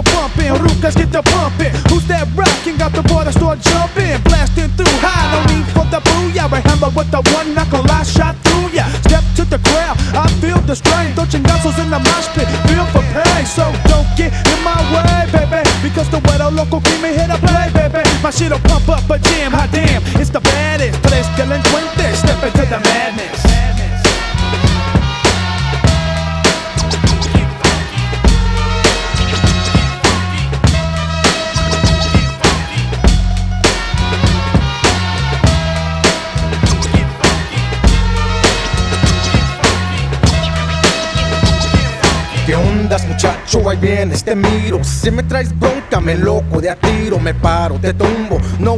the bumpin', Rucas get the pumpin'. Who's that rockin'? Got the boy that start jumpin', blasting through high, no need for the booyah. Right hammer with the one knuckle, I shot through ya. Step to the crowd, I feel the strain. Dos chingazos in the mosh pit, feel for pain. So don't get in my way, baby, because the weather local keep me here to play, baby. My shit'll pump up a jam, hot damn, it's the baddest place, delinquente, step into the madness. ¿Qué ondas, muchacho? Ahí vienes, te miro. Si me traes bronca, me loco de a tiro. Me paro, te tumbo, no